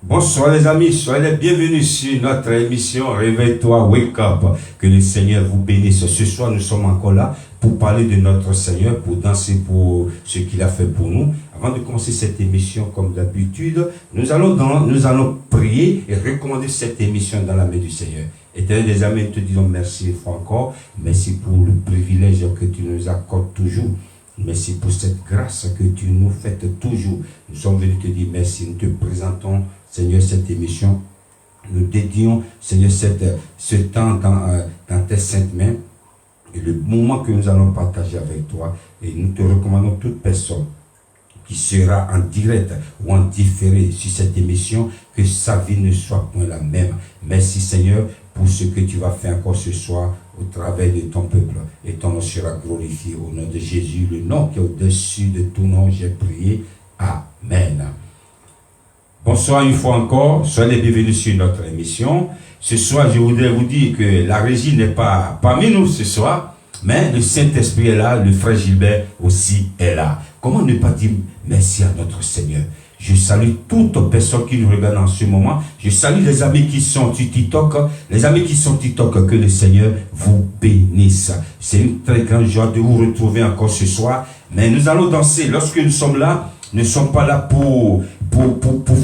Bonsoir les amis, soyez les bienvenus sur notre émission Réveille-toi, Wake Up. Que le Seigneur vous bénisse. Ce soir, nous sommes encore là pour parler de notre Seigneur, pour danser pour ce qu'il a fait pour nous. Avant de commencer cette émission, comme d'habitude, nous allons prier et recommander cette émission dans la main du Seigneur. Éternel des amis, nous te disons merci une fois encore. Merci pour le privilège que tu nous accordes toujours. Merci pour cette grâce que tu nous fais toujours. Nous sommes venus te dire merci. Nous te présentons, Seigneur, cette émission. Nous dédions, Seigneur, ce temps dans tes saintes mains. Et le moment que nous allons partager avec toi. Et nous te recommandons toute personne qui sera en direct ou en différé sur cette émission, que sa vie ne soit point la même. Merci, Seigneur, pour ce que tu vas faire encore ce soir au travers de ton peuple. Et ton nom sera glorifié au nom de Jésus, le nom qui est au-dessus de tout nom, j'ai prié. Amen. Bonsoir une fois encore, soyez les bienvenus sur notre émission. Ce soir, je voudrais vous dire que la régie n'est pas parmi nous ce soir, mais le Saint-Esprit est là, le frère Gilbert aussi est là. Comment ne pas dire merci à notre Seigneur? Je salue toutes personnes qui nous regardent en ce moment. Je salue les amis qui sont sur TikTok. Les amis qui sont TikTok, que le Seigneur vous bénisse. C'est une très grande joie de vous retrouver encore ce soir. Mais nous allons danser. Lorsque nous sommes là, nous ne sommes pas là pour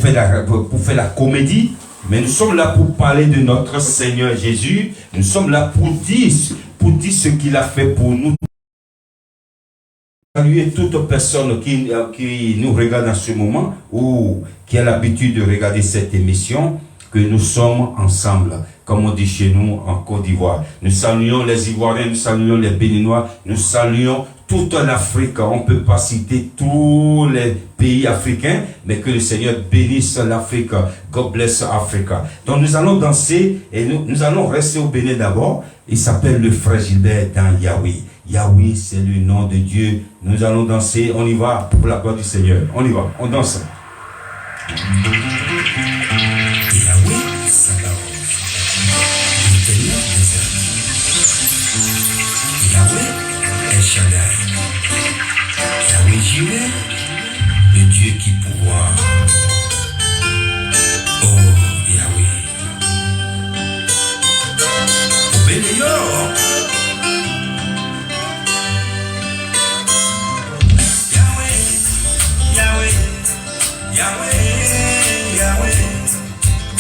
faire la comédie. Mais nous sommes là pour parler de notre Seigneur Jésus. Nous sommes là pour dire ce qu'il a fait pour nous. Saluer toute personne qui nous regarde en ce moment ou qui a l'habitude de regarder cette émission, que nous sommes ensemble, comme on dit chez nous en Côte d'Ivoire. Nous saluons les Ivoiriens, nous saluons les Béninois, nous saluons toute l'Afrique. On ne peut pas citer tous les pays africains, mais que le Seigneur bénisse l'Afrique. God bless Africa. Donc nous allons danser et nous allons rester au Bénin d'abord. Il s'appelle le frère Gilbert dans Yahweh. Yahweh, c'est le nom de Dieu. Nous allons danser. On y va pour la gloire du Seigneur. On y va. On danse. Yahweh, Sabaoth, l'éternel des armées. Yahweh, El Shaddai. Yahweh Jireh, le Dieu qui pourvoit. Oh, Yahweh. Obéléor. Yahweh, Yahweh,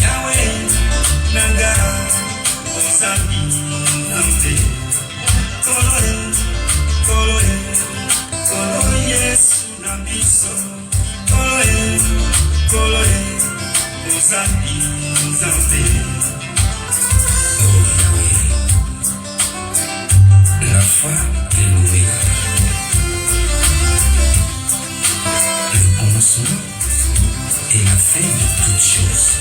Yahweh, Nanga, Osabi, Nante, Koloe, Yesu Nabiso, Koloe, Osabi, Nante. Oh Yahweh, la foi et l'oméga, le commencement et la fin de toutes choses.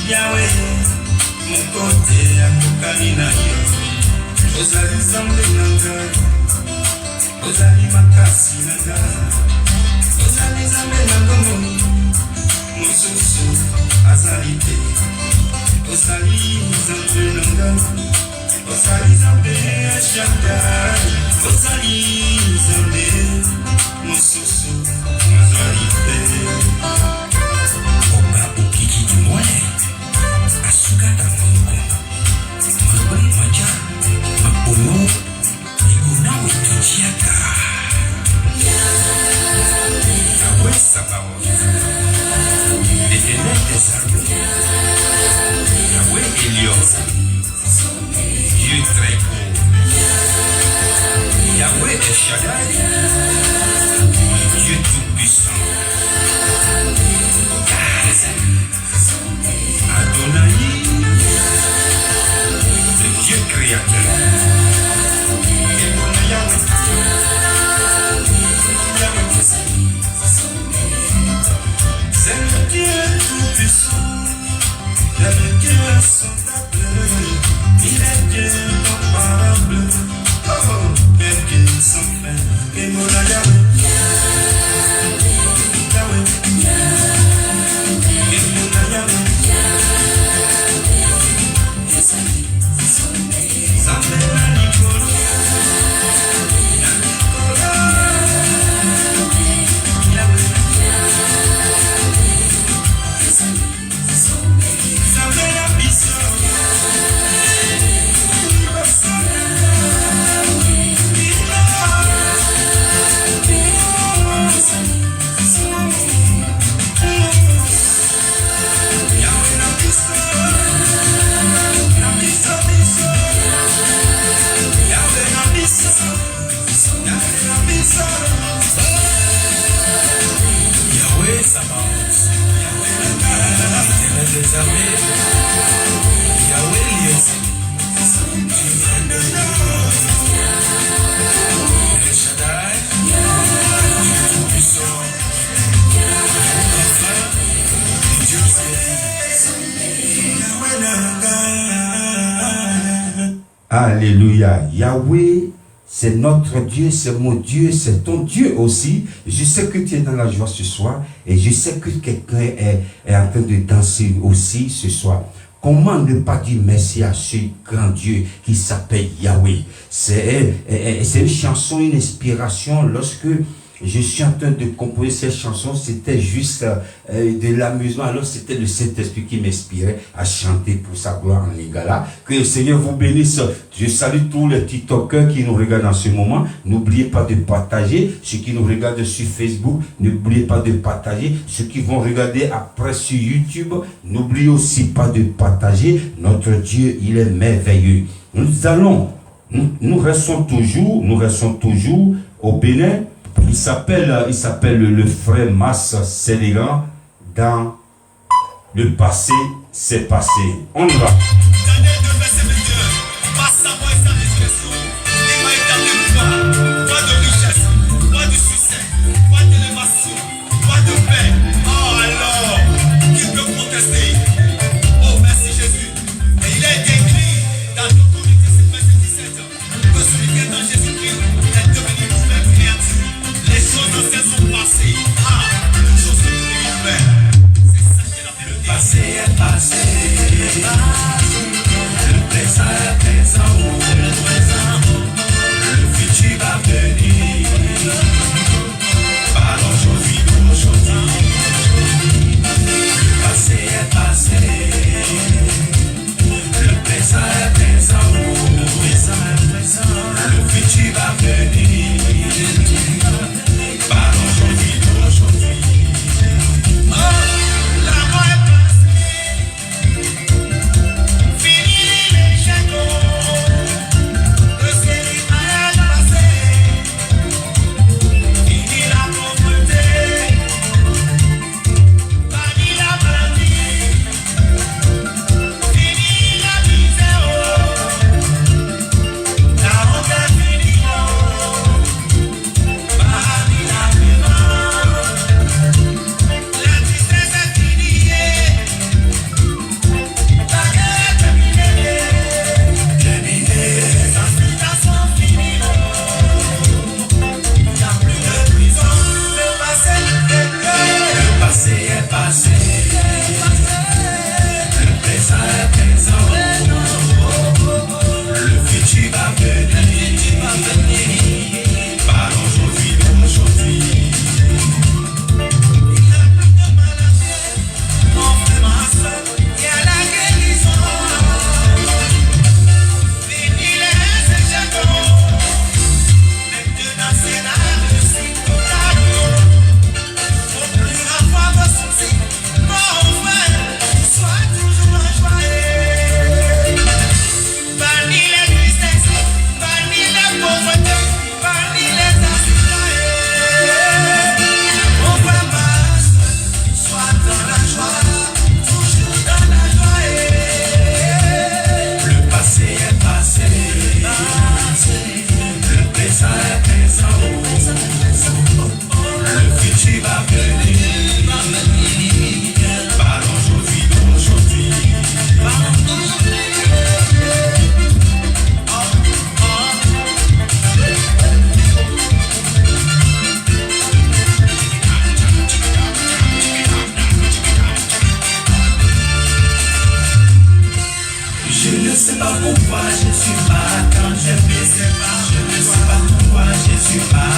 Yahweh, mon côté à Kokanina. Ozali zambe nanga, Ozali makasi nanga, Ozali zambe nanga mosusu azali te. Ozali zambe nanga, Ozali zambe Shaddai, Ozali zambe mosusu azali te. Oba okiki du moye, asuka tango. Mabri maja. Ono, Iguna Wituchiaka. Yahweh Sabaoth, l'éternel des armées. Yahweh Elion, Dieu très haut. Yahweh El Shaddai, Dieu tout-puissant. Adonai, le Dieu créateur. C'est le Dieu tout-puissant, le Dieu sans appel, il est Dieu comparable, oh, quel Dieu sans Sabaoth. L'Éternel des armées, Yahweh Liesi. El Shaddai, Dieu Tout-Puissant. Enfin, Dieu Alléluia. Yahweh, c'est notre Dieu, c'est mon Dieu, c'est ton Dieu aussi. Je sais que tu es dans la joie ce soir et je sais que quelqu'un est en train de danser aussi ce soir. Comment ne pas dire merci à ce grand Dieu qui s'appelle Yahweh? C'est une chanson, une inspiration. Lorsque je suis en train de composer cette chanson, c'était juste de l'amusement. Alors c'était le Saint-Esprit qui m'inspirait à chanter pour sa gloire en Lingala. Que le Seigneur vous bénisse. Je salue tous les TikTokers qui nous regardent en ce moment. N'oubliez pas de partager. Ceux qui nous regardent sur Facebook, n'oubliez pas de partager. Ceux qui vont regarder après sur YouTube, n'oubliez aussi pas de partager. Notre Dieu, il est merveilleux. Nous restons toujours au Bénin. Il s'appelle le frère Mas Sénégan. Dans le passé, c'est passé. On y va. Je ne sais pas pourquoi je suis pas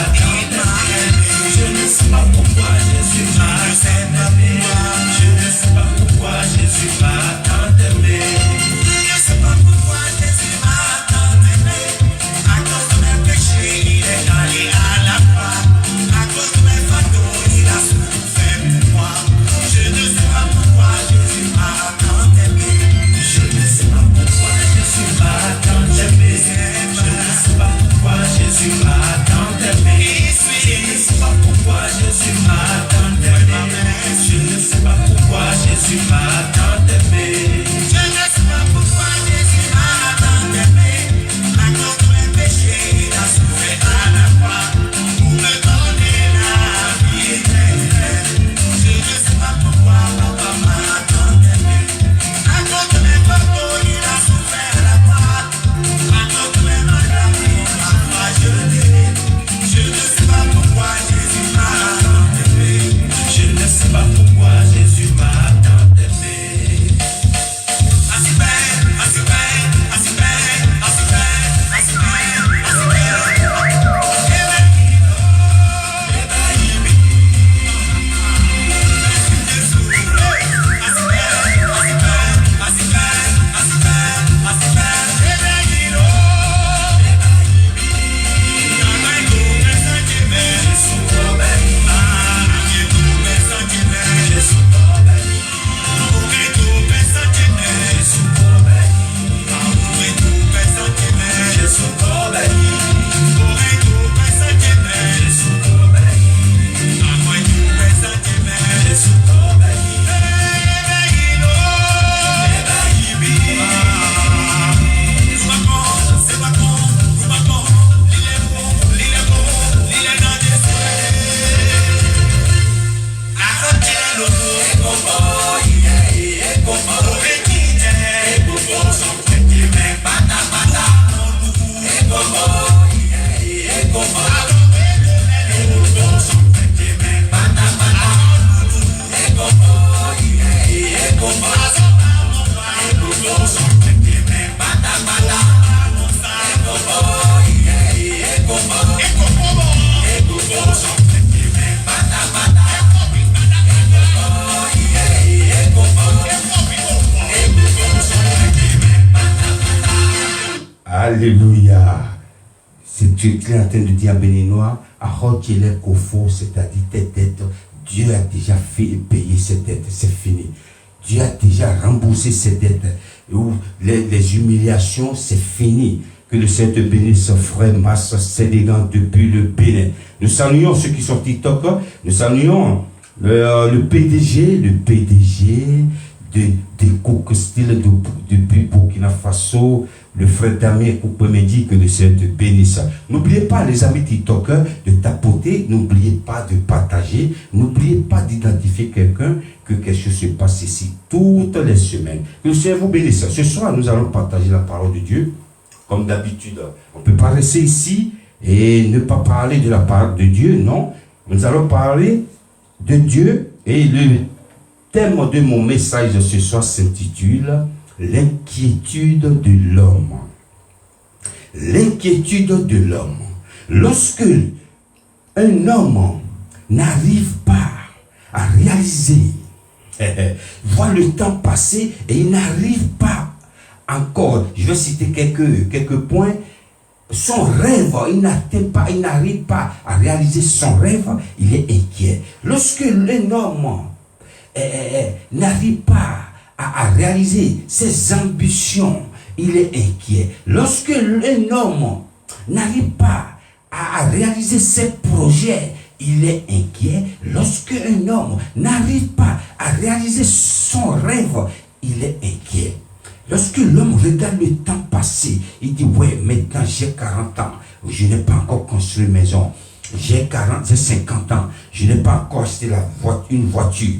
Alléluia. C'est Dieu qui est en train de dire en béninois, c'est-à-dire tes dettes, Dieu a déjà fait payer ses dettes, c'est fini. Dieu a déjà remboursé ses dettes. Les humiliations, c'est fini. Que le Seigneur te bénisse, frère Massa Sénégal depuis le Bénin. Nous saluons ceux qui sont TikTok. Nous saluons le PDG de Cook Style depuis Burkina Faso, le frère Damien Koupemedi, que le Seigneur te bénisse. N'oubliez pas, les amis TikTok, de tapoter, n'oubliez pas de partager, n'oubliez pas d'identifier quelqu'un, que quelque chose se passe ici toutes les semaines. Que le Seigneur vous bénisse. Ce soir, nous allons partager la parole de Dieu. Comme d'habitude, on ne peut pas rester ici et ne pas parler de la parole de Dieu, non. Nous allons parler de Dieu et le thème de mon message ce soir s'intitule « L'inquiétude de l'homme ». L'inquiétude de l'homme. Lorsque un homme n'arrive pas à réaliser, voit le temps passer et il n'arrive pas encore, je vais citer quelques points. Son rêve, il n'arrive pas à réaliser son rêve, il est inquiet. Lorsque un homme n'arrive pas à réaliser ses ambitions, il est inquiet. Lorsque un homme n'arrive pas à réaliser ses projets, il est inquiet. Lorsque un homme n'arrive pas à réaliser son rêve, il est inquiet. Lorsque l'homme regarde le temps passé, il dit, ouais, maintenant j'ai 40 ans, je n'ai pas encore construit une maison. J'ai 50 ans, je n'ai pas encore acheté une voiture.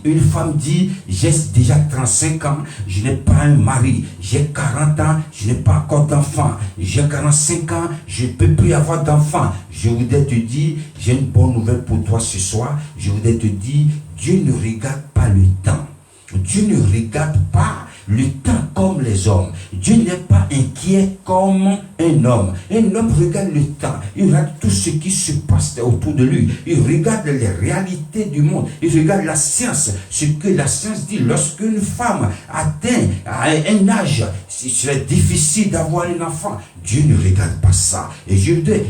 Une femme dit, j'ai déjà 35 ans, je n'ai pas un mari. J'ai 40 ans, je n'ai pas encore d'enfant. J'ai 45 ans, je ne peux plus avoir d'enfant. Je voudrais te dire, j'ai une bonne nouvelle pour toi ce soir. Je voudrais te dire, Dieu ne regarde pas le temps. Dieu ne regarde pas le temps comme les hommes. Dieu n'est pas inquiet comme un homme. Un homme regarde le temps. Il regarde tout ce qui se passe autour de lui. Il regarde les réalités du monde. Il regarde la science. Ce que la science dit. Lorsqu'une femme atteint un âge, c'est difficile d'avoir un enfant. Dieu ne regarde pas ça. Et je vais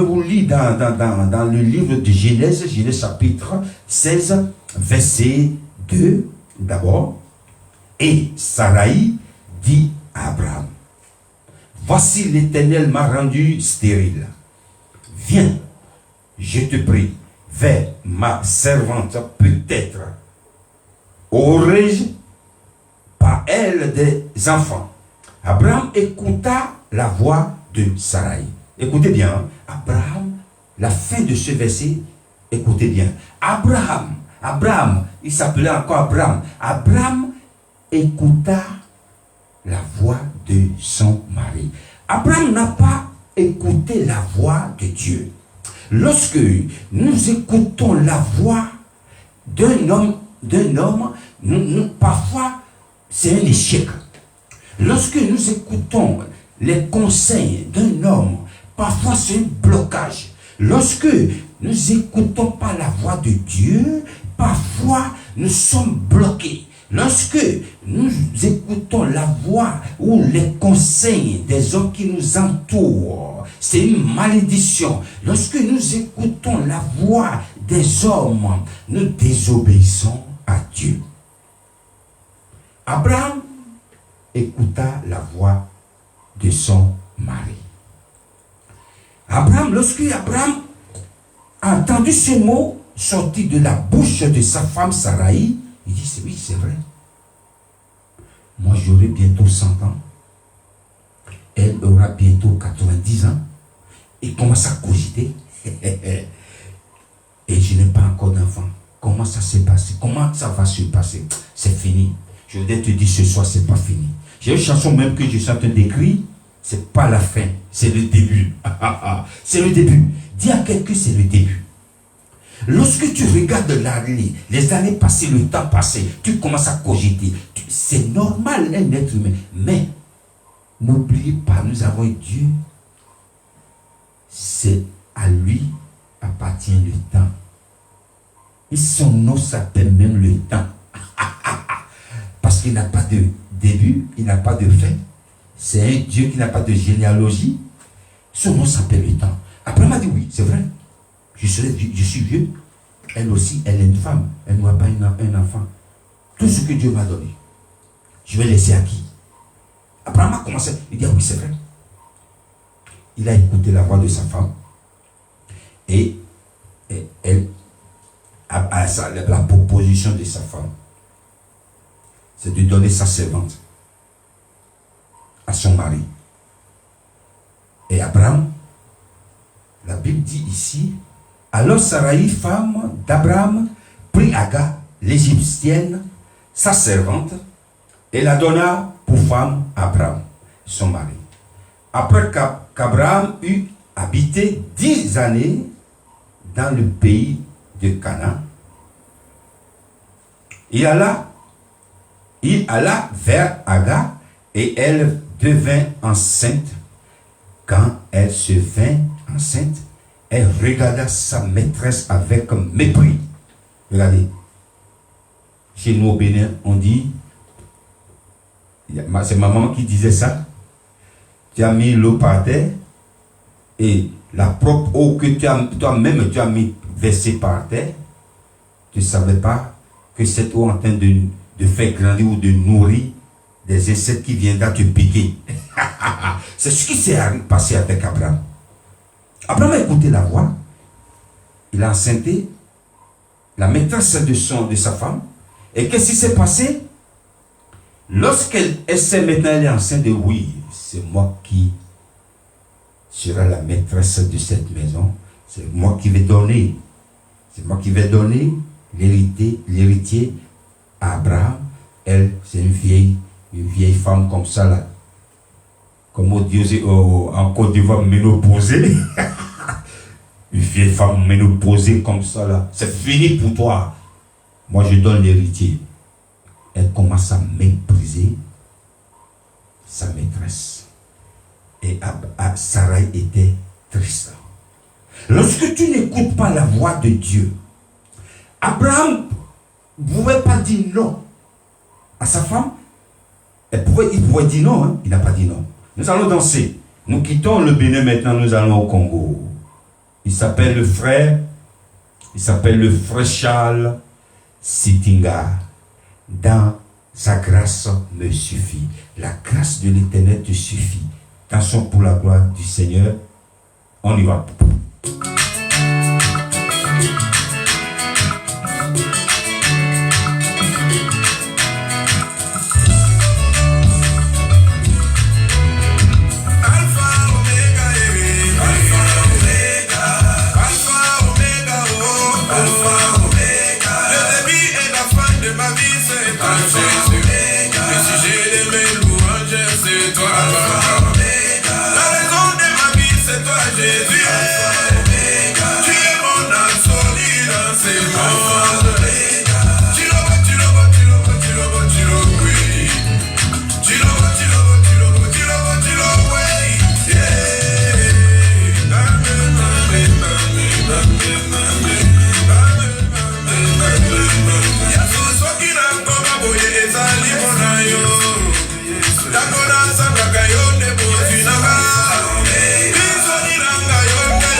vous lire dans le livre de Genèse chapitre 16, verset 2. D'abord, et Sarai dit à Abraham, voici l'Éternel m'a rendu stérile. Viens, je te prie, vers ma servante, peut-être aurai-je par elle des enfants. Abraham écouta la voix de Sarai. Écoutez bien, Abraham, la fin de ce verset, écoutez bien. Abraham, il s'appelait encore Abraham. Abraham écouta la voix de son mari. Abraham n'a pas écouté la voix de Dieu. Lorsque nous écoutons la voix d'un homme, parfois c'est un échec. Lorsque nous écoutons les conseils d'un homme, parfois c'est un blocage. Lorsque nous n'écoutons pas la voix de Dieu, parfois nous sommes bloqués. Lorsque nous écoutons la voix ou les conseils des hommes qui nous entourent, c'est une malédiction. Lorsque nous écoutons la voix des hommes, nous désobéissons à Dieu. Abraham écouta la voix de son mari. Lorsque Abraham a entendu ces mots sortis de la bouche de sa femme Sarai, il dit, oui, c'est vrai. Moi, j'aurai bientôt 100 ans. Elle aura bientôt 90 ans. Il commence à cogiter. Et je n'ai pas encore d'enfant. Comment ça s'est passé? Comment ça va se passer? C'est fini. Je voudrais te dire ce soir, c'est pas fini. J'ai une chanson même que je suis en train d'écrire. C'est pas la fin, c'est le début. C'est le début. Dis à quelqu'un, c'est le début. Lorsque tu regardes les années passées, le temps passé, tu commences à cogiter. C'est normal, un être humain. Mais n'oubliez pas, nous avons Dieu. C'est à lui appartient le temps. Et son nom s'appelle même le temps. Parce qu'il n'a pas de début, il n'a pas de fin. c'est un Dieu qui n'a pas de généalogie. Son nom s'appelle le temps. Abraham a dit oui, c'est vrai. Je suis vieux. Elle aussi, elle est une femme. Elle n'aura pas un enfant. Tout ce que Dieu m'a donné, je vais laisser à qui? Abraham a commencé. Il dit ah oui, c'est vrai. Il a écouté la voix de sa femme. Et elle, la proposition de sa femme, c'est de donner sa servante à son mari. Et Abraham, la Bible dit ici, alors Sarai, femme d'Abraham, prit Agar, l'Égyptienne, sa servante, et la donna pour femme à Abraham, son mari. Après qu'Abraham eut habité 10 années dans le pays de Canaan, il alla vers Agar et elle devint enceinte. Quand elle se vint enceinte, elle regarda sa maîtresse avec mépris. Regardez. Chez nous au Bénin, on dit, c'est ma maman qui disait ça. Tu as mis l'eau par terre et la propre eau que toi-même tu as mis versée par terre, tu ne savais pas que cette eau est en train de faire grandir ou de nourrir des insectes qui viendront te piquer. C'est ce qui s'est passé avec Abraham. Abraham a écouté la voix. Il a enceinté la maîtresse de sa femme. Et qu'est-ce qui s'est passé? Lorsqu'elle sait maintenant, elle est enceinte de oui, c'est moi qui sera la maîtresse de cette maison. C'est moi qui vais donner. C'est moi qui vais donner l'héritier à Abraham. Elle, c'est une vieille femme comme ça là. Comme on dit en Côte d'Ivoire, ménopausée. Une vieille femme ménopausée comme ça là. C'est fini pour toi. Moi je donne l'héritier. Elle commence à mépriser sa maîtresse. Et Sarai était triste. Lorsque tu n'écoutes pas la voix de Dieu, Abraham ne pouvait pas dire non à sa femme. Il pouvait dire non, hein? Il n'a pas dit non. Nous allons danser. Nous quittons le Bénin maintenant, nous allons au Congo. Il s'appelle le frère Charles Sitinga. Dans sa grâce me suffit. La grâce de l'Éternel te suffit. Dansons pour la gloire du Seigneur. On y va. Dakona sanga kayonde bozinanga. Biso niranga yonde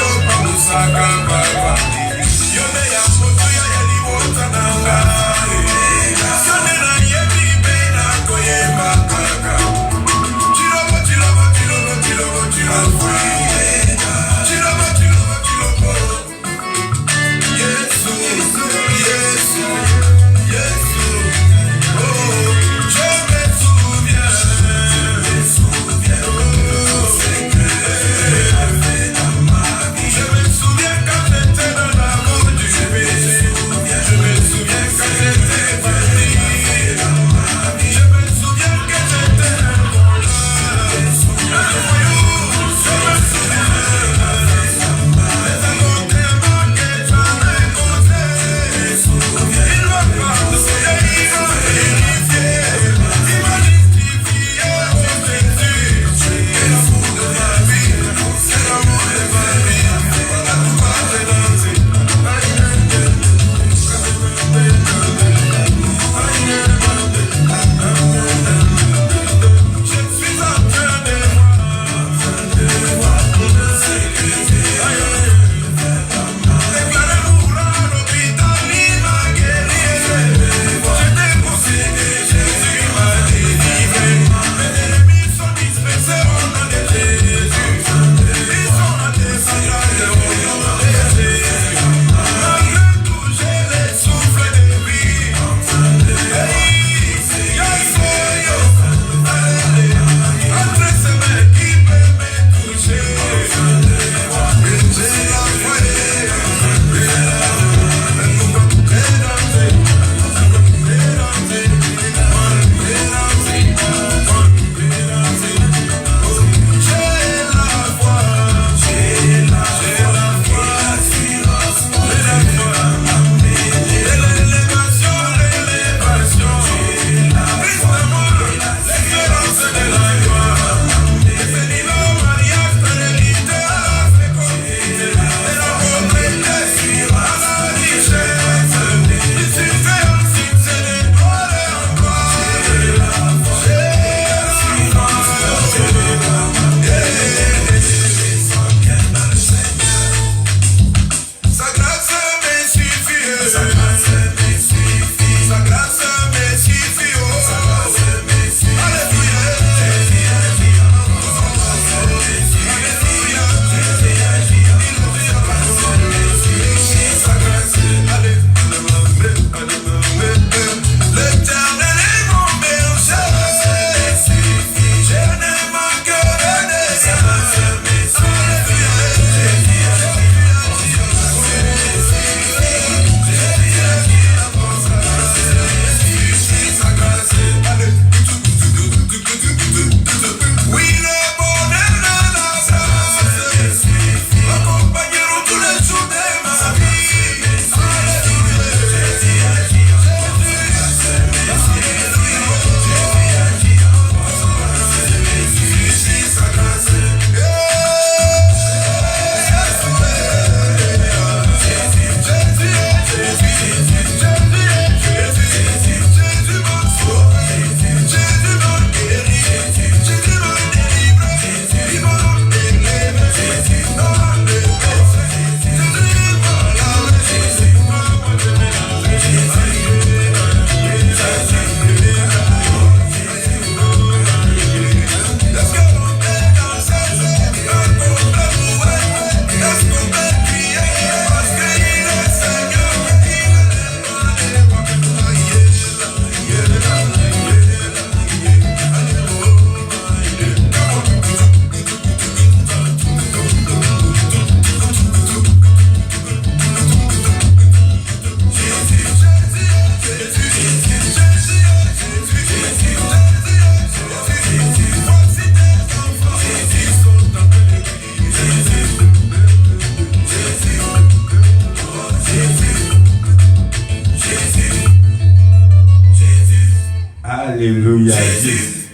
Alléluia.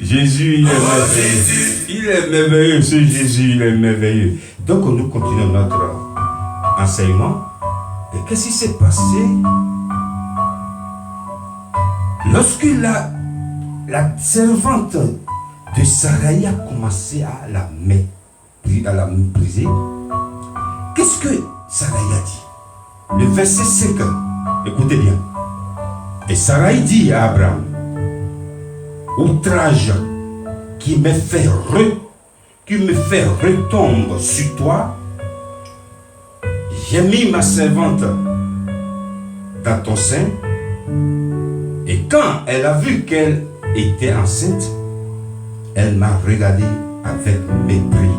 Jésus, il est merveilleux. Il est merveilleux, ce Jésus, il est merveilleux. Donc, nous continuons notre enseignement. Et qu'est-ce qui s'est passé lorsque la servante de Saraï a commencé à la mépriser? Qu'est-ce que Saraï a dit? Le verset 5, écoutez bien. Et Saraï dit à Abraham, outrage qui me fait retomber sur toi, j'ai mis ma servante dans ton sein, et quand elle a vu qu'elle était enceinte, elle m'a regardé avec mépris.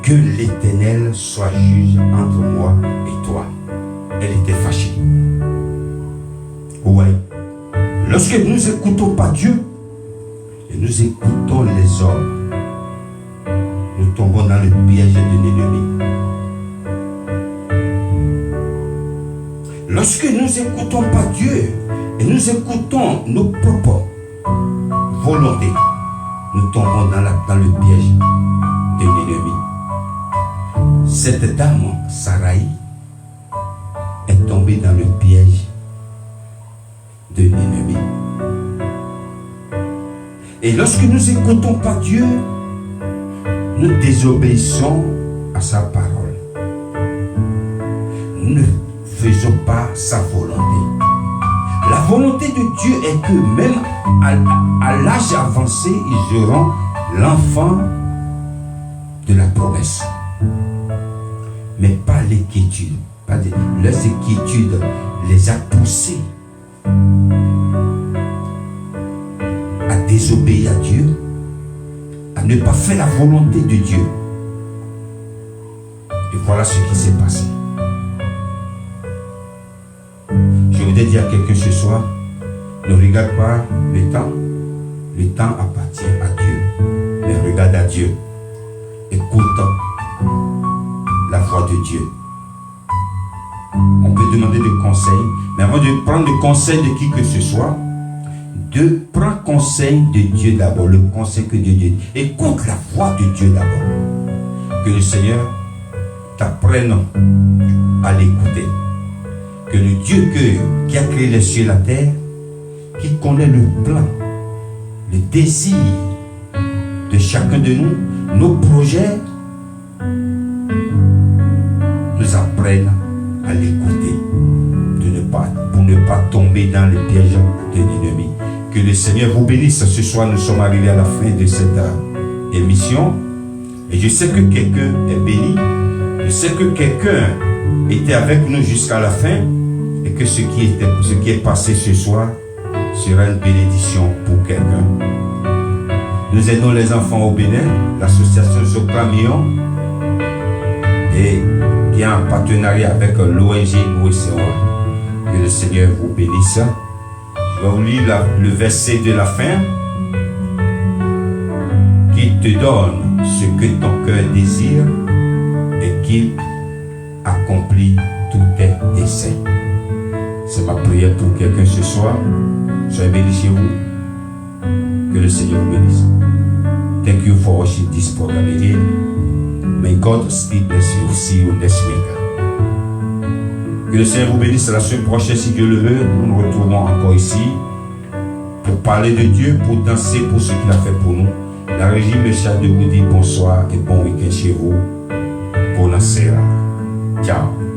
Que l'Éternel soit juge entre moi et toi. Elle était fâchée. Oui. Lorsque nous n'écoutons pas Dieu, et nous écoutons les hommes, nous tombons dans le piège de l'ennemi. Lorsque nous n'écoutons pas Dieu, et nous écoutons nos propres volontés, nous tombons dans le piège de l'ennemi. Cette dame, Saraï, est tombée dans le piège de l'ennemi. Et lorsque nous n'écoutons pas Dieu, nous désobéissons à sa parole. Nous ne faisons pas sa volonté. La volonté de Dieu est que même à l'âge avancé, ils auront l'enfant de la promesse. Mais pas l'inquiétude. Leurs inquiétudes les a poussés à désobéir à Dieu, à ne pas faire la volonté de Dieu. Et voilà ce qui s'est passé. Je voudrais dire à quelqu'un ce soir, ne regarde pas le temps. Le temps appartient à Dieu. Mais regarde à Dieu. Écoute la voix de Dieu. On peut demander des conseils, mais avant de prendre le conseil de qui que ce soit, prends conseil de Dieu d'abord, le conseil que Dieu dit. Écoute la voix de Dieu d'abord. Que le Seigneur t'apprenne à l'écouter. Que le Dieu qui a créé les cieux et la terre, qui connaît le plan, le désir de chacun de nous, nos projets, nous apprenne à l'écouter pour ne pas tomber dans le piège de l'ennemi. Que le Seigneur vous bénisse. Ce soir, nous sommes arrivés à la fin de cette émission. Et je sais que quelqu'un est béni. Je sais que quelqu'un était avec nous jusqu'à la fin. Et que ce qui est passé ce soir sera une bénédiction pour quelqu'un. Nous aidons les enfants au Bénin, l'association Zocamion, et qui a un partenariat avec l'ONG Noé-Sewa. Que le Seigneur vous bénisse. Je vais vous lire le verset de la fin qui te donne ce que ton cœur désire et qu'il accomplit tous tes desseins. C'est ma prière pour quelqu'un ce soir. Soyez bénis chez vous. Que le Seigneur vous bénisse. Thank you for watching this program again. May God speak bless you. See you next week. Que le Seigneur vous bénisse. La semaine prochaine, si Dieu le veut, nous nous retrouvons encore ici pour parler de Dieu, pour danser pour ce qu'il a fait pour nous. La régie me charge de vous dire bonsoir et bon week-end chez vous. Buonasera. Ciao.